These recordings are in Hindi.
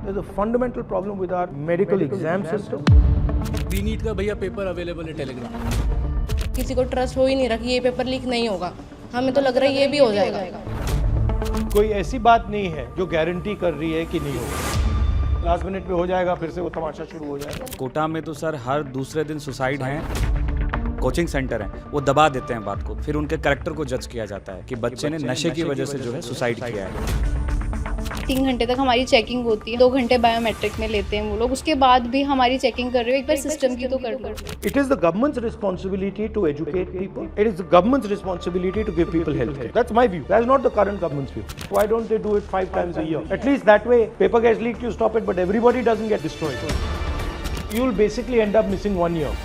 There's a fundamental problem with our medical exam system. NEET का भैया पेपर अवेलेबल है टेलीग्राम। किसी को ट्रस्ट हो ही नहीं रहा कि ये पेपर लीक नहीं होगा। हमें तो लग रहा है ये भी हो जाएगा। कोई ऐसी बात नहीं है जो गारंटी कर रही है कि नहीं होगा। लास्ट मिनट पे हो जाएगा, फिर से वो तमाशा शुरू हो जाएगा। कोटा में तो सर हर दूसरे दिन सुसाइड हैं। कोचिंग सेंटर हैं, वो दबा देते हैं बात को, फिर उनके कैरेक्टर को जज किया जाता है कि बच्चे ने नशे की वजह से जो है सुसाइड किया है। 3 घंटे तक हमारी चेकिंग होती है, 2 घंटे बायोमेट्रिक में लेते हैं वो लोग, उसके बाद भी हमारी चेकिंग कर रहे हो। एक बार सिस्टम की तो कर लो। It is the government's responsibility to educate people. It is the government's responsibility to give people health care. That's my view. That's not the current government's view. Why don't they do it 5 times a year? At least that way, paper gets leaked, you stop it, but everybody doesn't get destroyed. You'll basically end up missing 1 year.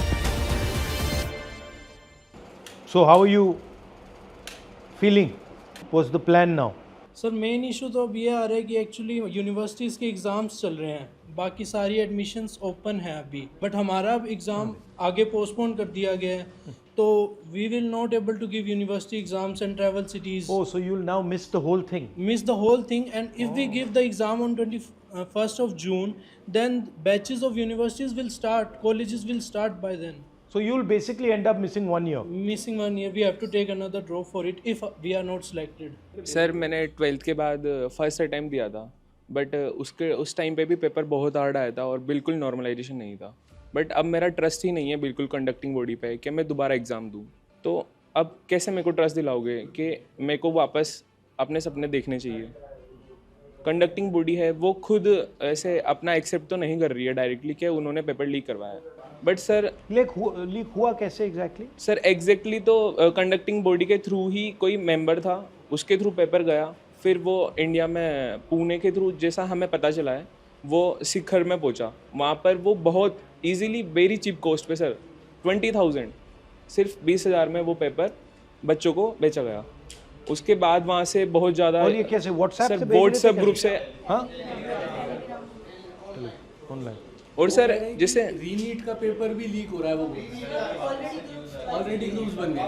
So how are you feeling? What's the plan now? Sir main issue तो अब ये आ रहा है कि एक्चुअली यूनिवर्सिटीज़ के एग्ज़ाम्स चल रहे हैं, बाकी सारी एडमिशन्स ओपन है अभी, बट हमारा अब एग्ज़ाम आगे पोस्टपोन कर दिया गया है, तो we will not able to give university exams and travel cities. Oh, so you'll now miss the whole thing. Miss the whole thing, and if we give the exam on 21st of June, then batches of universities will start, colleges will start by then. So you'll basically end up missing 1 year. Missing 1 year, we have to take another draw for it if we are not selected. Sir मैंने 12th के बाद फर्स्ट अटैम्प्ट दिया था, बट उस टाइम पे भी पेपर बहुत हार्ड आया था और बिल्कुल नॉर्मलाइजेशन नहीं था। बट अब मेरा ट्रस्ट ही नहीं है बिल्कुल कंडक्टिंग बॉडी पे कि मैं दोबारा एग्ज़ाम दूँ। तो अब कैसे मेरे को ट्रस्ट दिलाओगे कि मेरे को वापस अपने सपने देखने चाहिए? कंडक्टिंग बॉडी है वो खुद ऐसे अपना एक्सेप्ट तो नहीं कर रही है डायरेक्टली कि उन्होंने पेपर लीक करवाया। बट सर लीक हुआ कैसे एग्जैक्टली? सर एग्जैक्टली तो कंडक्टिंग बॉडी के थ्रू ही कोई मेंबर था, उसके थ्रू पेपर गया, फिर वो इंडिया में पुणे के थ्रू जैसा हमें पता चला है वो शिखर में पहुंचा। वहाँ पर वो बहुत इजीली वेरी चीप कॉस्ट पे सर 20,000 सिर्फ 20,000 में वो पेपर बच्चों को बेचा गया। उसके बाद वहाँ से बहुत ज़्यादा और ये कैसे व्हाट्सएप से व्हाट्सएप ग्रुप से हाँ ऑनलाइन। और सर जैसे रीनीट का पेपर भी लीक हो रहा है, वो ऑलरेडी न्यूज़ बन गया,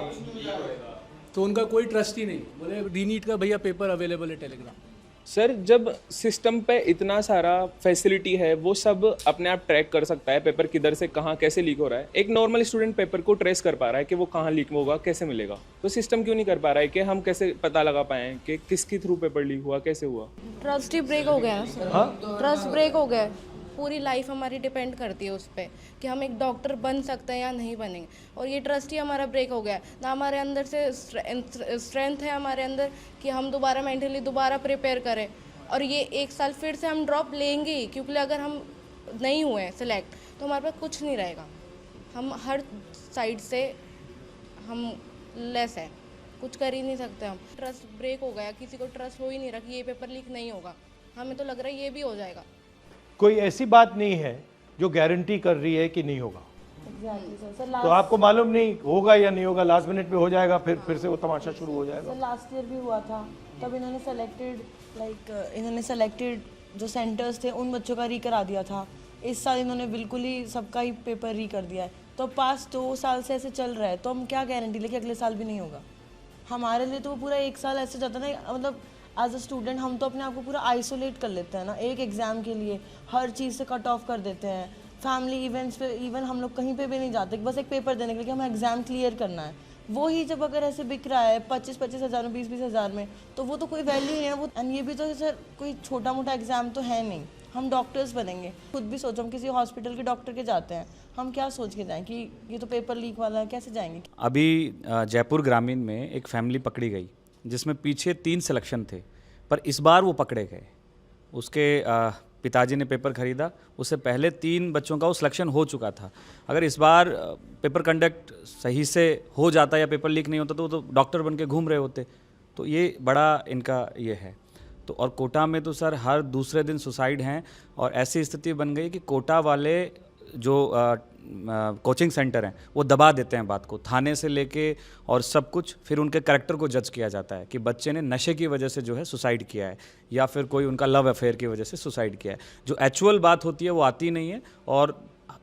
तो उनका कोई ट्रस्ट ही नहीं। बोले रीनीट का भैया पेपर अवेलेबल है टेलीग्राम। सर जब सिस्टम पे इतना सारा फैसिलिटी है, वो सब अपने आप ट्रैक कर सकता है पेपर किधर से कहाँ कैसे लीक हो रहा है। एक नॉर्मल स्टूडेंट पेपर को ट्रेस कर पा रहा है कि वो कहाँ लीक होगा, कैसे मिलेगा, तो सिस्टम क्यों नहीं कर पा रहा है कि हम कैसे पता लगा पाएँ कि किसके थ्रू पेपर लीक हुआ, कैसे हुआ? ट्रस्ट ही ब्रेक हो गया सर। ट्रस्ट ब्रेक हो गया। पूरी लाइफ हमारी डिपेंड करती है उस पर कि हम एक डॉक्टर बन सकते हैं या नहीं बनेंगे, और ये ट्रस्ट ही हमारा ब्रेक हो गया। ना हमारे अंदर से स्ट्रेंथ है हमारे अंदर कि हम दोबारा मेंटली दोबारा प्रिपेयर करें, और ये 1 साल फिर से हम ड्रॉप लेंगे ही, क्योंकि अगर हम नहीं हुए सेलेक्ट तो हमारे पास कुछ नहीं रहेगा। हम हर साइड से हम लेस है, कुछ कर ही नहीं सकते। हम ट्रस्ट ब्रेक हो गया, किसी को ट्रस्ट हो ही नहीं रहा कि ये पेपर लीक नहीं होगा। हमें तो लग रहा है ये भी हो जाएगा। कोई ऐसी बात नहीं है जो गारंटी कर रही है कि नहीं होगा। तो आपको मालूम नहीं होगा या नहीं होगा, लास्ट मिनट पे हो जाएगा, फिर से वो तमाशा शुरू हो जाएगा। लास्ट ईयर भी हुआ था, तब इन्होंने सेलेक्टेड जो सेंटर्स थे उन बच्चों का री करा दिया था। इस साल इन्होंने बिल्कुल ही सबका ही पेपर री कर दिया है। तो पास 2 साल से ऐसे चल रहा है, तो हम क्या गारंटी ले कि अगले साल भी नहीं होगा? हमारे लिए तो वो पूरा 1 साल ऐसे जाता ना, मतलब एज अ स्टूडेंट हम तो अपने आप को पूरा आइसोलेट कर लेते हैं ना, एक एग्ज़ाम के लिए हर चीज़ से कट ऑफ कर देते हैं। फैमिली इवेंट्स पे इवन हम लोग कहीं पे भी नहीं जाते, बस एक पेपर देने के लिए कि हमें एग्ज़ाम क्लियर करना है। वो ही जब अगर ऐसे बिक रहा है 25-25 हज़ार में, 20-20 हज़ार में, तो वो तो कोई वैल्यू नहीं है वो। एंड ये भी तो सर कोई छोटा मोटा एग्ज़ाम तो है नहीं। हम डॉक्टर्स बनेंगे, खुद भी सोचो, हम किसी हॉस्पिटल के डॉक्टर के जाते हैं, हम क्या सोच के जाएँ कि ये तो पेपर लीक वाला है, कैसे जाएंगे? अभी जयपुर ग्रामीण में एक फैमिली पकड़ी गई जिसमें पीछे 3 सिलेक्शन थे, पर इस बार वो पकड़े गए। उसके पिताजी ने पेपर खरीदा, उससे पहले 3 बच्चों का वो सिलेक्शन हो चुका था। अगर इस बार पेपर कंडक्ट सही से हो जाता या पेपर लीक नहीं होता तो वो तो डॉक्टर बन के घूम रहे होते। तो ये बड़ा इनका ये है। तो और कोटा में तो सर हर दूसरे दिन सुसाइड हैं, और ऐसी स्थिति बन गई कि कोटा वाले जो कोचिंग सेंटर हैं वो दबा देते हैं बात को, थाने से लेके और सब कुछ, फिर उनके कैरेक्टर को जज किया जाता है कि बच्चे ने नशे की वजह से जो है सुसाइड किया है, या फिर कोई उनका लव अफेयर की वजह से सुसाइड किया है। जो एक्चुअल बात होती है वो आती नहीं है, और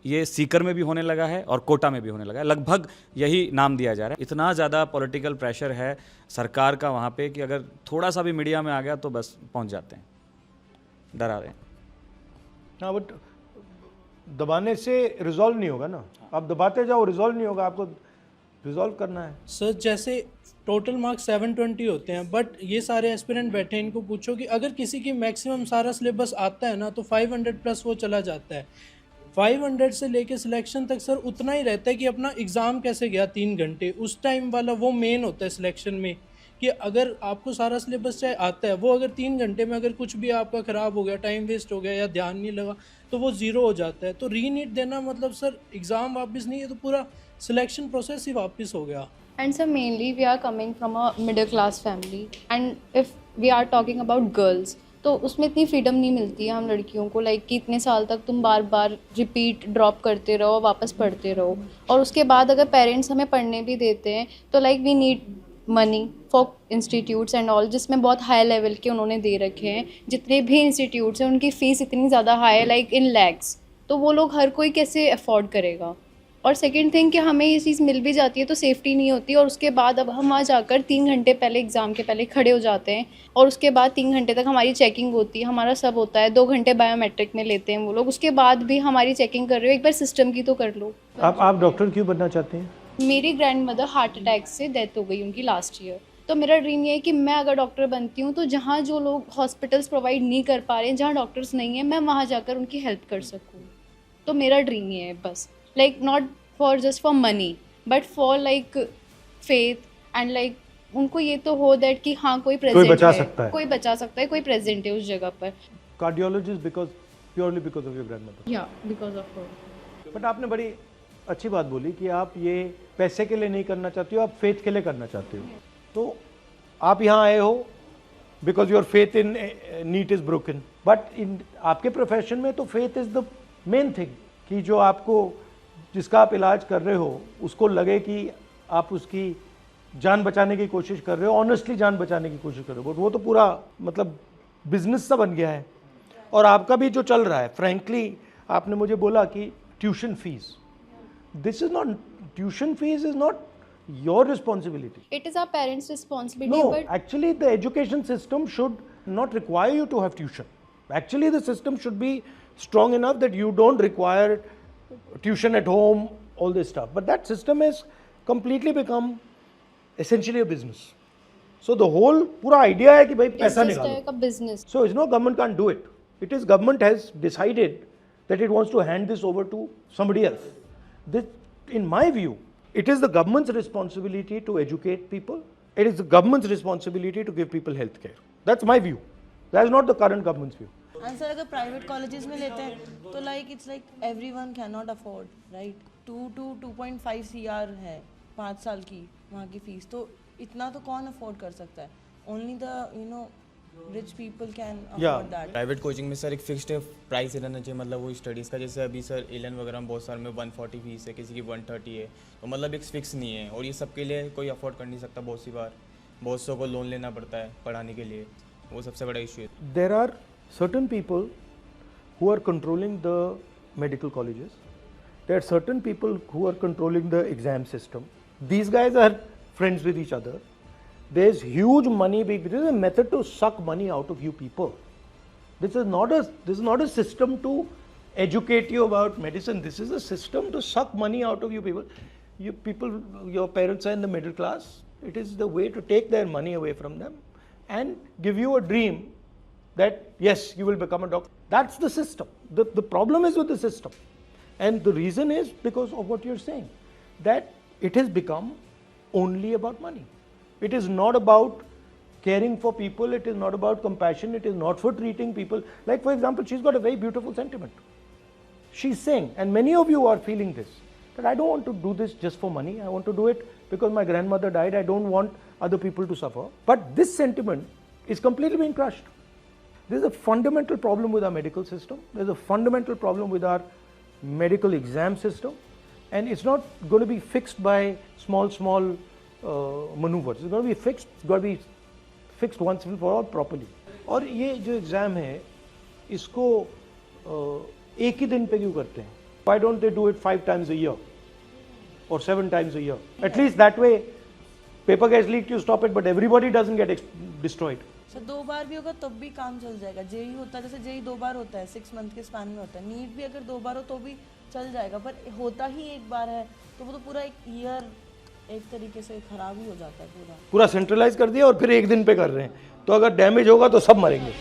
ये सीकर में भी होने लगा है और कोटा में भी होने लगा है। लगभग यही नाम दिया जा रहा है। इतना ज़्यादा पॉलिटिकल प्रेशर है सरकार का वहाँ पे कि अगर थोड़ा सा भी मीडिया में आ गया तो बस पहुँच जाते हैं, डरा रहे हैं। हाँ बट दबाने से रिजॉल्व नहीं होगा ना, आप दबाते जाओ रिजॉल्व नहीं होगा, आपको रिजॉल्व करना है। सर जैसे टोटल मार्क्स 720 होते हैं, बट ये सारे एस्पिरेंट बैठे हैं, इनको पूछो कि अगर किसी की मैक्सिमम सारा सिलेबस आता है ना तो 500 प्लस वो चला जाता है। 500 से लेके सिलेक्शन तक सर उतना ही रहता है कि अपना एग्ज़ाम कैसे गया 3 घंटे, उस टाइम वाला वो मेन होता है सिलेक्शन में, कि अगर आपको सारा सिलेबस चाहे आता है, वो अगर 3 घंटे में अगर कुछ भी आपका ख़राब हो गया, टाइम वेस्ट हो गया या ध्यान नहीं लगा तो वो ज़ीरो हो जाता है। तो रीनीट देना मतलब सर एग्ज़ाम वापस नहीं है, तो पूरा सिलेक्शन प्रोसेस ही वापस हो गया। And so mainly we are coming from a middle class family, and if we are talking about girls, तो उसमें इतनी फ्रीडम नहीं मिलती है हम लड़कियों को, लाइक कि इतने साल तक तुम बार बार रिपीट ड्रॉप करते रहो, वापस पढ़ते रहो, और उसके बाद अगर पेरेंट्स हमें पढ़ने भी देते हैं तो like we need money for institutes and all, जिसमें बहुत हाई लेवल के उन्होंने दे रखे हैं। जितने भी इंस्टीट्यूट्स हैं उनकी फ़ीस इतनी ज़्यादा हाई है, लाइक इन लैक्स, तो वो लोग हर कोई कैसे अफोर्ड करेगा। और सेकंड थिंग कि हमें ये चीज़ मिल भी जाती है तो सेफ्टी नहीं होती, और उसके बाद अब हम वहाँ जाकर 3 घंटे पहले एग्ज़ाम के पहले खड़े हो जाते हैं, और उसके बाद 3 घंटे तक हमारी चेकिंग होती है, हमारा सब होता है, 2 घंटे बायोमेट्रिक में लेते हैं वो लोग, उसके बाद भी हमारी चेकिंग कर रहे हो, एक बार सिस्टम की तो कर लो। आप डॉक्टर क्यों बनना चाहते हैं? मेरी ग्रैंड मदर हार्ट अटैक से डेथ हो गई उनकी लास्ट ईयर, तो मेरा ड्रीम ये है कि मैं अगर डॉक्टर बनती हूँ तो जहाँ जो लोग हॉस्पिटल्स प्रोवाइड नहीं कर पा रहे हैं, जहाँ डॉक्टर्स नहीं हैं, मैं वहाँ जाकर उनकी हेल्प कर सकूँ। तो मेरा ड्रीम ये है बस, like not for just for money but for like faith and like उनको ये तो हो दैट कि हाँ कोई प्रेजेंट बचा है, सकता है। कोई बचा सकता है, कोई प्रेजेंट है उस जगह पर। Cardiologist because purely because of your grandmother. या बिकॉज ऑफ हर। बट आपने बड़ी अच्छी बात बोली कि आप ये पैसे के लिए नहीं करना चाहते हो, आप फेथ के लिए करना चाहते हो। तो आप यहाँ आए हो because your faith in NEET is broken, but in आपके प्रोफेशन में तो faith is the main thing, कि जो आपको जिसका आप इलाज कर रहे हो उसको लगे कि आप उसकी जान बचाने की कोशिश कर रहे हो, ऑनेस्टली जान बचाने की कोशिश कर रहे हो। बट वो तो पूरा मतलब बिजनेस सा बन गया है। और आपका भी जो चल रहा है, फ्रैंकली आपने मुझे बोला कि tuition fees, this is not, tuition fees is not your responsibility. It is our parents' responsibility. No, but actually the education system should not require you to have tuition. Actually the system should be strong enough that you don't require tuition at home, all this stuff. But that system has completely become essentially a business. So the whole pura idea है कि भाई it's पैसा just निकालो. like a business. So it's no, government can't do it. It is government has decided that it wants to hand this over to somebody else. This, in my view, it is the government's responsibility to educate people. It is the government's responsibility to give people health care. That's my view. That is not the current government's view. And sir अगर प्राइवेट कॉलेजेस में लेते हैं तो like it's like everyone can not afford, right. 2.5 CR है 5 साल की वहाँ की फीस, तो इतना तो कौन अफोर्ड कर सकता है? Only the rich people can afford that. Private coaching में सर एक फिक्स्ड प्राइस रहना चाहिए, मतलब वो स्टडीज़ का। जैसे अभी सर एलन वगैरह में बहुत सारे में 140 फीस है, किसी की 130 है, तो मतलब एक फिक्स नहीं है, और ये सबके लिए कोई अफोर्ड कर नहीं सकता। बहुत सी बार बहुत सौ को लोन लेना पड़ता है पढ़ाने के लिए, वो सबसे बड़ा इशू है। There are certain people who are controlling the medical colleges. There are certain people who are controlling the exam system. These guys are friends with each other. There's huge money. This is a method to suck money out of you people. This is not a system to educate you about medicine. This is a system to suck money out of you people. You people, your parents are in the middle class. It is the way to take their money away from them and give you a dream that yes, you will become a doctor. That's the system. The problem is with the system, and the reason is because of what you're saying, that it has become only about money. It is not about caring for people. It is not about compassion. It is not for treating people. Like for example, she's got a very beautiful sentiment. She's saying, and many of you are feeling this, that I don't want to do this just for money. I want to do it because my grandmother died. I don't want other people to suffer. But this sentiment is completely being crushed. There is a fundamental problem with our medical system. There is a fundamental problem with our medical exam system, and it's not going to be fixed by small maneuvers. It's going to be fixed. It's got to be fixed once and for all properly. और ये जो एग्ज़ाम है इसको एक ही दिन पे क्यों करते हैं? Why don't they do it 5 times a year or 7 times a year? At least that way, paper gets leaked, you stop it, but everybody doesn't get destroyed. Sir 2 बार भी होगा तब भी काम चल जाएगा। जेई होता है, जैसे जेई 2 बार होता है, 6 मंथ के स्पैन में होता है। नीट भी अगर 2 बार हो तो भी चल जाएगा, पर होता ही एक बार है तो वो तो पूरा एक ईयर एक तरीके से खराब ही हो जाता है पूरा। पूरा सेंट्रलाइज कर दिया और फिर एक दिन पे कर रहे हैं, तो अगर डैमेज होगा तो सब मरेंगे।